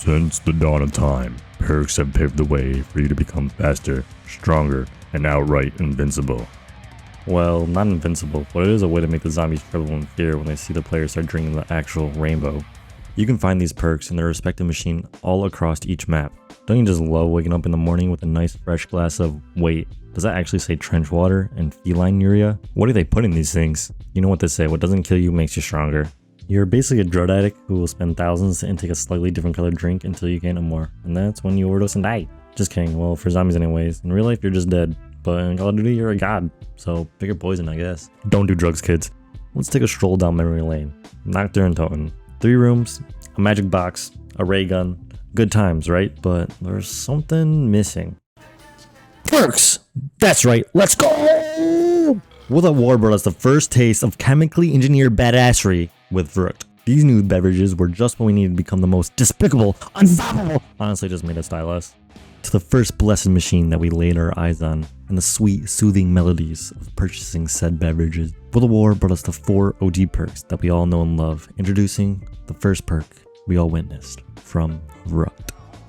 Since the dawn of time, perks have paved the way for you to become faster, stronger, and outright invincible. Well, not invincible, but it is a way to make the zombies tremble in fear when they see the player start drinking the actual rainbow. You can find these perks in their respective machine all across each map. Don't you just love waking up in the morning with a nice fresh glass of, wait, does that actually say trench water and feline urea? What do they put in these things? You know what they say, what doesn't kill you makes you stronger. You're basically a drug addict who will spend thousands to intake a slightly different colored drink until you can't no more, and that's when you overdose and die. Just kidding, well, for zombies anyways. In real life, you're just dead, but in Call of Duty, you're a god, so pick your poison, I guess. Don't do drugs, kids. Let's take a stroll down memory lane. Nocturne Totem. 3 rooms, a magic box, a ray gun. Good times, right? But there's something missing. Perks! That's right, let's go! WAW brought us the first taste of chemically engineered badassery with Fruit. These new beverages were just what we needed to become the most despicable, unstoppable, honestly just made us die less, to the first blessed machine that we laid our eyes on, and the sweet, soothing melodies of purchasing said beverages. WAW brought us the 4 OG perks that we all know and love, introducing the first perk we all witnessed from Fruit.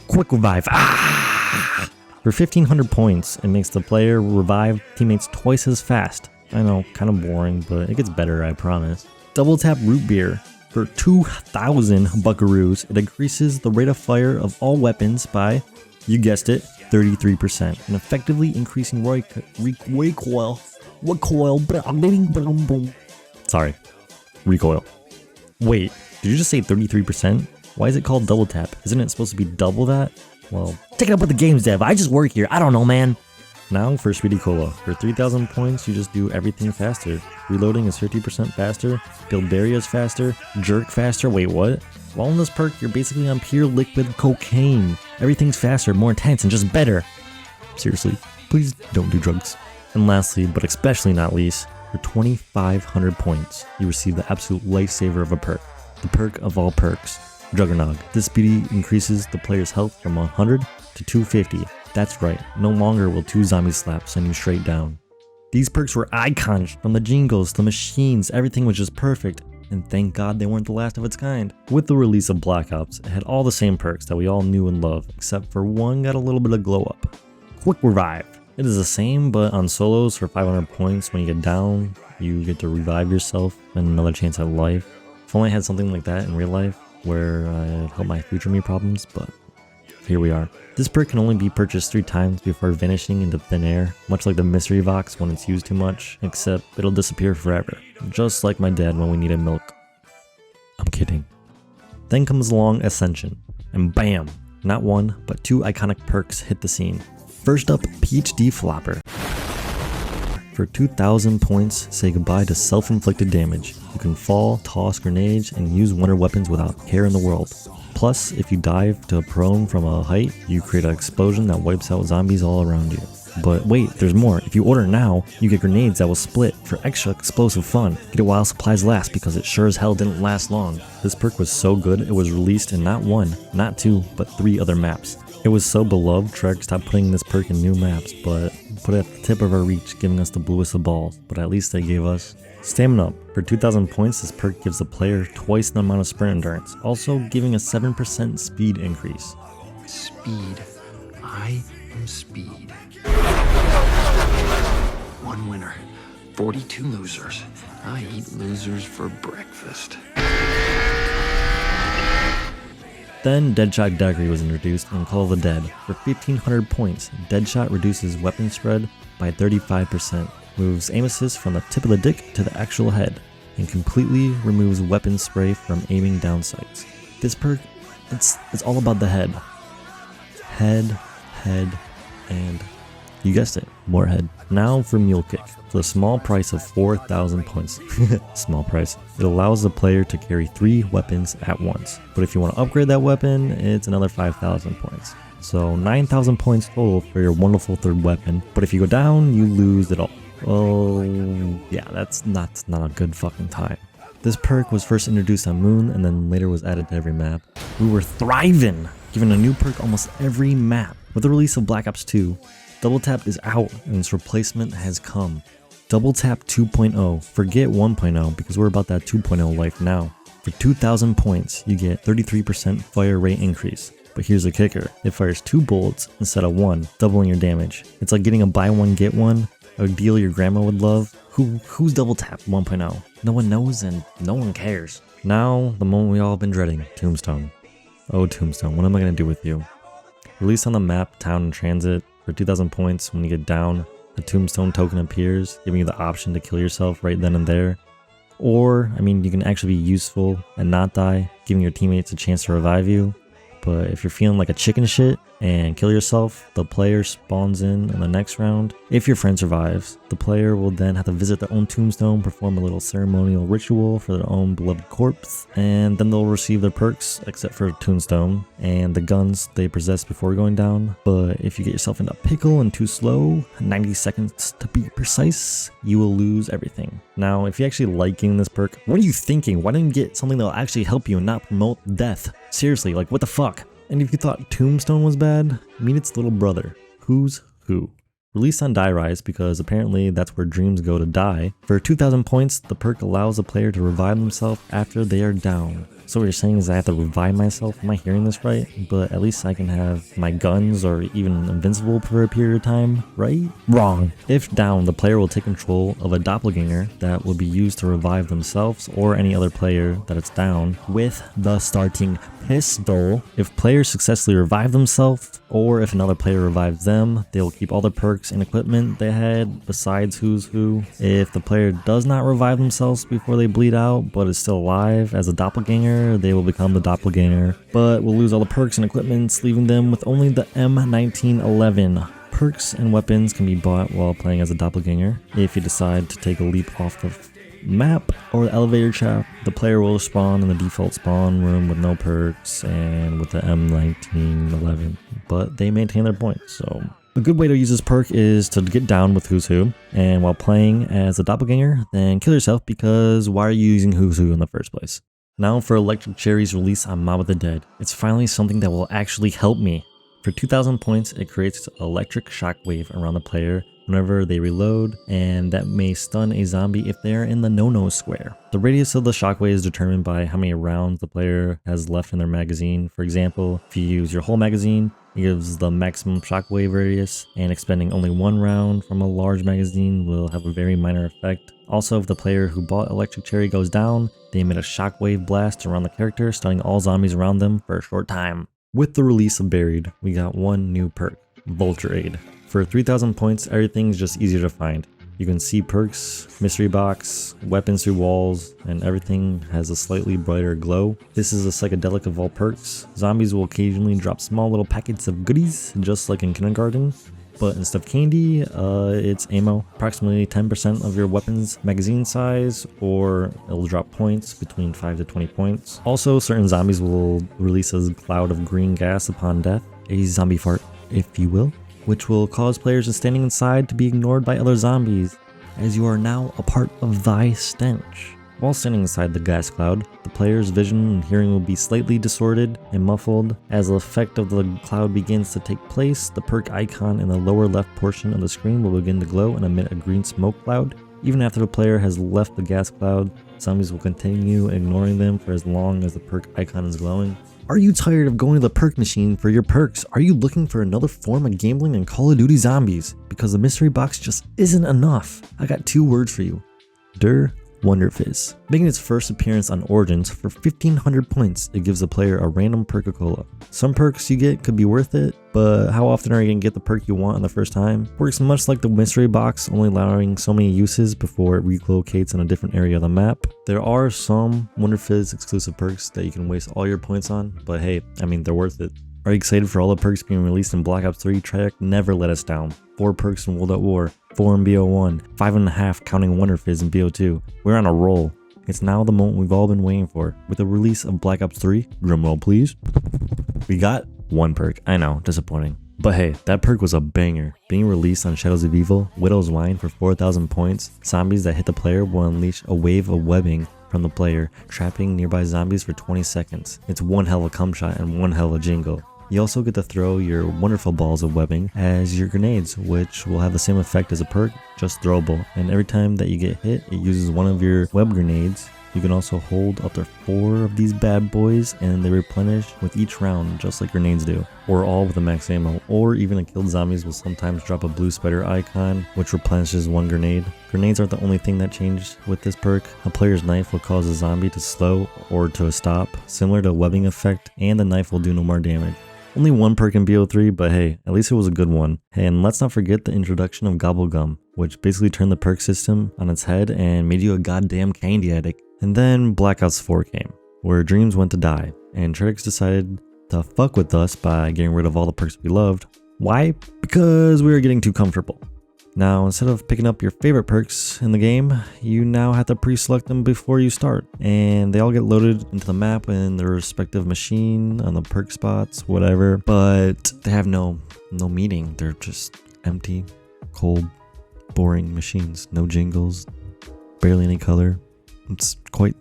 Quick Revive. For 1500 points, it makes the player revive teammates twice as fast. I know, kind of boring, but it gets better, I promise. Double Tap Root Beer. For 2,000 buckaroos, it increases the rate of fire of all weapons by, you guessed it, 33%, and effectively increasing recoil. Sorry, recoil. Wait, did you just say 33%? Why is it called Double Tap? Isn't it supposed to be double that? Well, take it up with the games dev. I just work here. I don't know, man. Now for Speedy Cola. For 3,000 points, you just do everything faster. Reloading is 50% faster, build barriers faster, jerk faster, wait what? While in this perk, you're basically on pure liquid cocaine. Everything's faster, more intense, and just better. Seriously, please don't do drugs. And lastly, but especially not least, for 2,500 points, you receive the absolute lifesaver of a perk. The perk of all perks, Juggernog. This speedy increases the player's health from 100 to 250. That's right, no longer will 2 zombie slaps send you straight down. These perks were icons, from the jingles, the machines, everything was just perfect, and thank God they weren't the last of its kind. With the release of Black Ops, it had all the same perks that we all knew and loved, except for one got a little bit of glow up. Quick Revive. It is the same, but on solos for 500 points, when you get down, you get to revive yourself and another chance at life. If only I had something like that in real life, where I'd help my future me problems, but here we are. This perk can only be purchased 3 times before vanishing into thin air, much like the mystery box when it's used too much, except it'll disappear forever, just like my dad when we needed milk. I'm kidding. Then comes along Ascension, and bam, not 1, but 2 iconic perks hit the scene. First up, PhD Flopper. For 2,000 points, say goodbye to self-inflicted damage. You can fall, toss grenades, and use wonder weapons without care in the world. Plus, if you dive to prone from a height, you create an explosion that wipes out zombies all around you. But wait, there's more. If you order now, you get grenades that will split for extra explosive fun. Get it while supplies last, because it sure as hell didn't last long. This perk was so good, it was released in not 1, not 2, but 3 other maps. It was so beloved, Trek stopped putting this perk in new maps, but put it at the tip of our reach, giving us the bluest of balls. But at least they gave us Stamina Up. For 2,000 points, this perk gives the player twice the amount of sprint endurance, also giving a 7% speed increase. Speed. I am speed. 1 winner, 42 losers. I eat losers for breakfast. Then Deadshot Daggery was introduced in Call of the Dead. For 1,500 points, Deadshot reduces weapon spread by 35%, moves aim assist from the tip of the dick to the actual head, and completely removes weapon spray from aiming down sights. This perk, it's all about the head. Head, and you guessed it, more head. Now for Mule Kick. For the small price of 4,000 points, small price, it allows the player to carry 3 weapons at once. But if you want to upgrade that weapon, it's another 5,000 points. So 9,000 points total for your wonderful 3rd weapon. But if you go down, you lose it all. Oh, yeah, that's not a good fucking time. This perk was first introduced on Moon and then later was added to every map. We were thriving, given a new perk almost every map. With the release of Black Ops 2, Double Tap is out and its replacement has come. Double Tap 2.0. Forget 1.0 because we're about that 2.0 life now. For 2,000 points, you get 33% fire rate increase. But here's the kicker. It fires 2 bullets instead of 1, doubling your damage. It's like getting a buy one get one, a deal your grandma would love. Who's double tap 1.0? No one knows and no one cares. Now, the moment we all been dreading, Tombstone. Oh Tombstone, what am I gonna do with you? Released on the map Town and Transit for 2,000 points. When you get down, a Tombstone token appears, giving you the option to kill yourself right then and there. Or, I mean, you can actually be useful and not die, giving your teammates a chance to revive you. But if you're feeling like a chicken shit and kill yourself, the player spawns in the next round. If your friend survives, the player will then have to visit their own tombstone, perform a little ceremonial ritual for their own beloved corpse, and then they'll receive their perks, except for tombstone and the guns they possess before going down. But if you get yourself in a pickle and too slow, 90 seconds to be precise, you will lose everything. Now, if you're actually liking this perk, what are you thinking? Why didn't you get something that'll actually help you and not promote death? Seriously, like what the fuck? And if you thought Tombstone was bad, meet its little brother, Who's Who. Released on Die Rise because apparently that's where dreams go to die. For 2,000 points, the perk allows the player to revive themselves after they are down. So what you're saying is I have to revive myself? Am I hearing this right? But at least I can have my guns or even invincible for a period of time, right? Wrong. If down, the player will take control of a doppelganger that will be used to revive themselves or any other player that it's down with the starting pistol. If players successfully revive themselves, or if another player revives them, they will keep all the perks and equipment they had besides Who's Who. If the player does not revive themselves before they bleed out but is still alive as a doppelganger, they will become the doppelganger, but will lose all the perks and equipment, leaving them with only the M1911. Perks and weapons can be bought while playing as a doppelganger. If you decide to take a leap off the map or the elevator shaft, the player will spawn in the default spawn room with no perks and with the M1911, but they maintain their points. So a good way to use this perk is to get down with Who's Who, and while playing as a doppelganger, then kill yourself, because why are you using Who's Who in the first place? Now for Electric Cherry's release on Mob of the Dead. It's finally something that will actually help me. For 2,000 points, it creates electric shockwave around the player whenever they reload, and that may stun a zombie if they are in the no-no square. The radius of the shockwave is determined by how many rounds the player has left in their magazine. For example, if you use your whole magazine, it gives the maximum shockwave radius, and expending only 1 round from a large magazine will have a very minor effect. Also, if the player who bought Electric Cherry goes down, they emit a shockwave blast around the character, stunning all zombies around them for a short time. With the release of Buried, we got one new perk, Vulture Aid. For 3,000 points, everything's just easier to find. You can see perks, mystery box, weapons through walls, and everything has a slightly brighter glow. This is a psychedelic of all perks. Zombies will occasionally drop small little packets of goodies, just like in kindergarten. But instead of candy, it's ammo. Approximately 10% of your weapon's magazine size, or it'll drop points between 5 to 20 points. Also, certain zombies will release a cloud of green gas upon death, a zombie fart, if you will, which will cause players standing inside to be ignored by other zombies, as you are now a part of thy stench. While standing inside the gas cloud, the player's vision and hearing will be slightly distorted and muffled. As the effect of the cloud begins to take place, the perk icon in the lower left portion of the screen will begin to glow and emit a green smoke cloud. Even after the player has left the gas cloud, zombies will continue ignoring them for as long as the perk icon is glowing. Are you tired of going to the perk machine for your perks? Are you looking for another form of gambling in Call of Duty Zombies? Because the mystery box just isn't enough. I got 2 words for you. Wonder Fizz. Making its first appearance on Origins, for 1,500 points, it gives the player a random Perk-a-Cola. Some perks you get could be worth it, but how often are you going to get the perk you want on the first time? Works much like the mystery box, only allowing so many uses before it relocates in a different area of the map. There are some Wonder Fizz exclusive perks that you can waste all your points on, but hey, I mean, they're worth it. Are you excited for all the perks being released in Black Ops 3? Treyarch never let us down. 4 perks in World at War, 4 in BO1, 5.5 counting Wonder Fizz in BO2. We're on a roll. It's now the moment we've all been waiting for. With the release of Black Ops 3, drumroll please, we got 1 perk. I know, disappointing. But hey, that perk was a banger. Being released on Shadows of Evil, Widow's Wine for 4,000 points, zombies that hit the player will unleash a wave of webbing from the player, trapping nearby zombies for 20 seconds. It's one hell of a cum shot and one hell of a jingle. You also get to throw your wonderful balls of webbing as your grenades, which will have the same effect as a perk, just throwable. And every time that you get hit, it uses one of your web grenades You can also hold up to 4 of these bad boys and they replenish with each round just like grenades do, or all with a max ammo, or even a killed zombies will sometimes drop a blue spider icon which replenishes 1 grenade. Grenades aren't the only thing that changed with this perk. A player's knife will cause a zombie to slow or to stop, similar to a webbing effect, and the knife will do no more damage. Only 1 perk in BO3, but hey, at least it was a good one. Hey, and let's not forget the introduction of Gobblegum, which basically turned the perk system on its head and made you a goddamn candy addict. And then Black Ops 4 came, where dreams went to die, and Treyarch decided to fuck with us by getting rid of all the perks we loved. Why? Because we were getting too comfortable. Now, instead of picking up your favorite perks in the game, you now have to pre-select them before you start, and they all get loaded into the map in their respective machine, on the perk spots, whatever, but they have no meaning. They're just empty, cold, boring machines. No jingles, barely any color. It's quite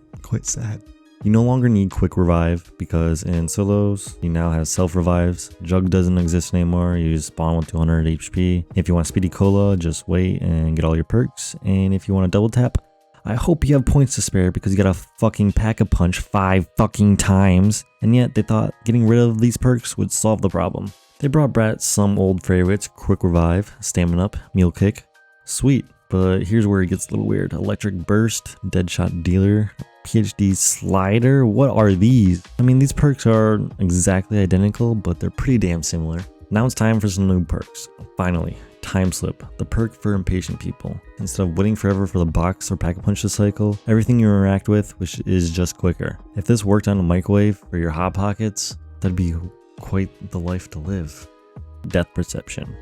sad. You no longer need quick revive because in solos you now have self revives. Jug doesn't exist anymore. You just spawn with 200 HP. If you want speedy cola, just wait and get all your perks. And if you want to double tap, I hope you have points to spare because you gotta fucking pack a punch 5 fucking times. And yet they thought getting rid of these perks would solve the problem. They brought back some old favorites: quick revive, stamina up, meal kick. Sweet. But here's where it gets a little weird. Electric burst, deadshot dealer, PhD slider. What are these? I mean, these perks are exactly identical, but they're pretty damn similar. Now it's time for some new perks. Finally, time slip, the perk for impatient people. Instead of waiting forever for the box or pack-a-punch to cycle, everything you interact with, which is just quicker. If this worked on a microwave for your hot pockets, that'd be quite the life to live. Death perception.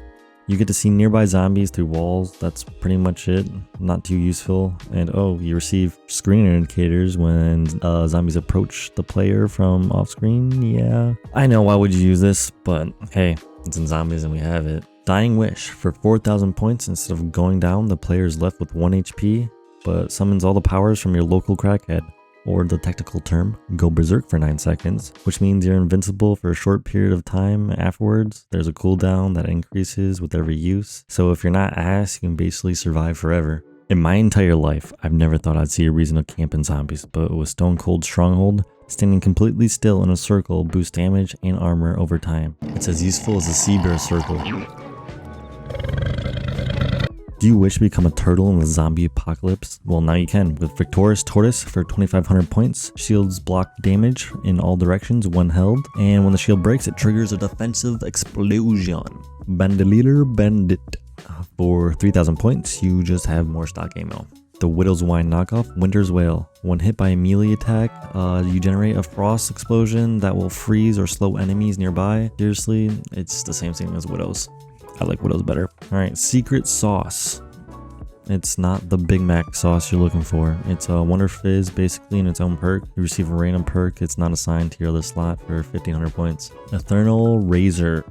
You get to see nearby zombies through walls. That's pretty much it. Not too useful. And oh, you receive screen indicators when zombies approach the player from off screen. Yeah, I know, why would you use this? But hey, it's in zombies and we have it. Dying Wish. For 4,000 points, instead of going down, the player is left with 1 HP, but summons all the powers from your local crackhead. Or the technical term, go berserk for 9 seconds, which means you're invincible for a short period of time afterwards. There's a cooldown that increases with every use, so if you're not ass, you can basically survive forever. In my entire life, I've never thought I'd see a reason to camp in zombies, but with Stone Cold Stronghold, standing completely still in a circle boosts damage and armor over time. It's as useful as a sea bear circle. Do you wish to become a turtle in the zombie apocalypse? Well, now you can with Victorious Tortoise for 2,500 points. Shields block damage in all directions when held, and when the shield breaks, it triggers a defensive explosion. Bandolier Bandit. For 3,000 points, you just have more stock ammo. The Widow's Wine knockoff, Winter's Wail. When hit by a melee attack, you generate a frost explosion that will freeze or slow enemies nearby. Seriously, it's the same thing as Widow's. I like Widow's better. Alright, Secret Sauce. It's not the Big Mac sauce you're looking for. It's a Wonder Fizz basically in its own perk. You receive a random perk. It's not assigned to your other slot for 1,500 points. Eternal Razor.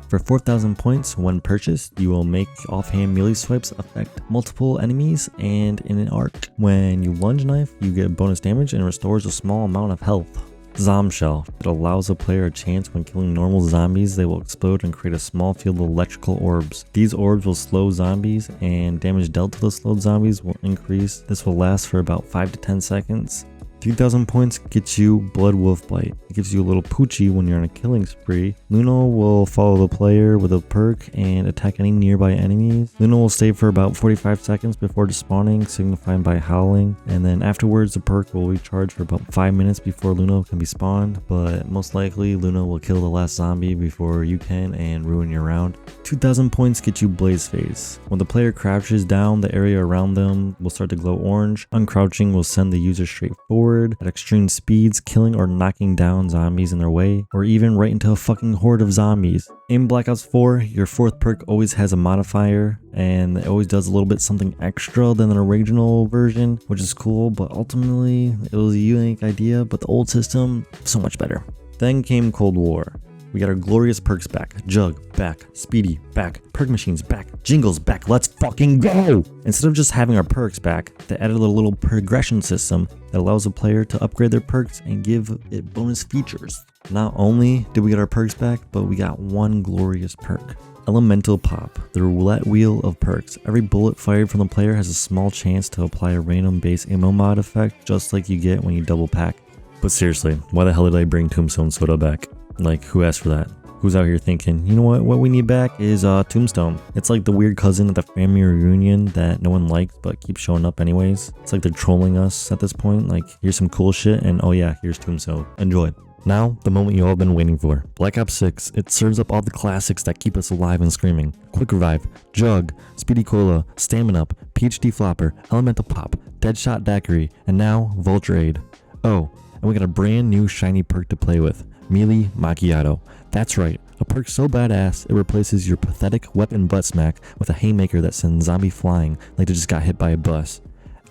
For 4,000 points, when purchased, you will make offhand melee swipes affect multiple enemies and in an arc. When you lunge knife, you get bonus damage and restores a small amount of health. Zombshell. It allows a player a chance when killing normal zombies. They will explode and create a small field of electrical orbs. These orbs will slow zombies and damage dealt to the slowed zombies will increase. This will last for about 5 to 10 seconds. 2,000 points gets you Blood Wolf Bite. It gives you a little poochie when you're on a killing spree. Luna will follow the player with a perk and attack any nearby enemies. Luna will stay for about 45 seconds before despawning, signified by howling. And then afterwards, the perk will recharge for about 5 minutes before Luna can be spawned. But most likely, Luna will kill the last zombie before you can and ruin your round. 2,000 points get you Blaze Phase. When the player crouches down, the area around them will start to glow orange. Uncrouching will send the user straight forward at extreme speeds, killing or knocking down zombies in their way, or even right into a fucking horde of zombies. In Black Ops 4, your 4th perk always has a modifier, and it always does a little bit something extra than the original version, which is cool, but ultimately it was a unique idea, but the old system, so much better. Then came Cold War. We got our glorious perks back. Jug, back. Speedy, back. Perk machines, back. Jingles, back. Let's fucking go! Instead of just having our perks back, they added a little progression system that allows a player to upgrade their perks and give it bonus features. Not only did we get our perks back, but we got one glorious perk. Elemental Pop, the roulette wheel of perks. Every bullet fired from the player has a small chance to apply a random base ammo mod effect, just like you get when you double pack. But seriously, why the hell did I bring Tombstone Soda back? Like, who asked for that? Who's out here thinking, you know what we need back is Tombstone. It's like the weird cousin at the family reunion that no one likes but keeps showing up anyways. It's like they're trolling us at this point, like here's some cool shit and oh yeah, here's Tombstone. Enjoy. Now, the moment you all been waiting for. Black Ops 6, it serves up all the classics that keep us alive and screaming. Quick Revive, Jug, Speedy Cola, Stamina Up, PhD Flopper, Elemental Pop, Deadshot Daiquiri, and now Vulture Aid. Oh, and we got a brand new shiny perk to play with, Melee Macchiato. That's right, a perk so badass it replaces your pathetic weapon butt smack with a haymaker that sends zombie flying like they just got hit by a bus.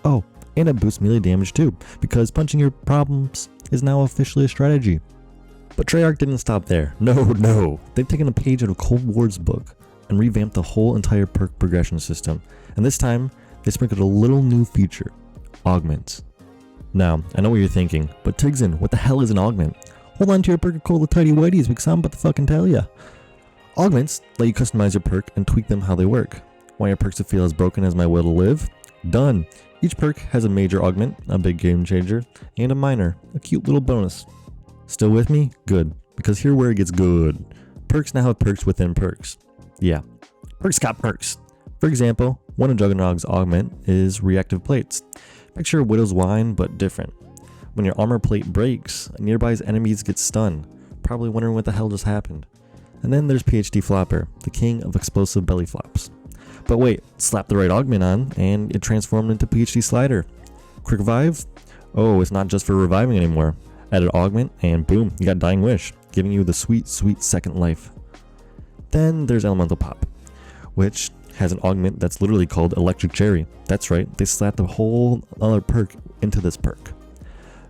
Oh, and it boosts melee damage too, because punching your problems is now officially a strategy. But Treyarch didn't stop there. No, they've taken a page out of Cold War's book and revamped the whole entire perk progression system. And this time, they sprinkled a little new feature, augments. Now, I know what you're thinking, but Tigson, what the hell is an augment? Hold on to your perk cola tidy whities because I'm about to fucking tell ya. Augments let you customize your perk and tweak them how they work. Want your perks to feel as broken as my will to live? Done. Each perk has a major augment, a big game changer, and a minor, a cute little bonus. Still with me? Good, because here's where it gets good. Perks now have perks within perks. Yeah, perks got perks. For example, one of Juggernaut's augment is reactive plates. Picture Widow's Wine, but different. When your armor plate breaks, nearby's enemies get stunned, probably wondering what the hell just happened. And then there's PhD Flopper, the king of explosive belly flops. But wait, slap the right augment on, and it transformed into PhD Slider. Quick Revive? Oh, it's not just for reviving anymore. Added augment, and boom, you got Dying Wish, giving you the sweet, sweet second life. Then there's Elemental Pop, which has an augment that's literally called Electric Cherry. That's right, they slapped a whole other perk into this perk.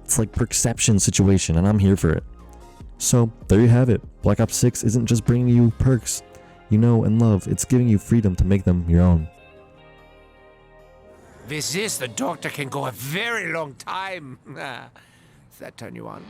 It's like perkception situation, and I'm here for it. So, there you have it. Black Ops 6 isn't just bringing you perks you know and love, it's giving you freedom to make them your own. This is the doctor can go a very long time. Does that turn you on?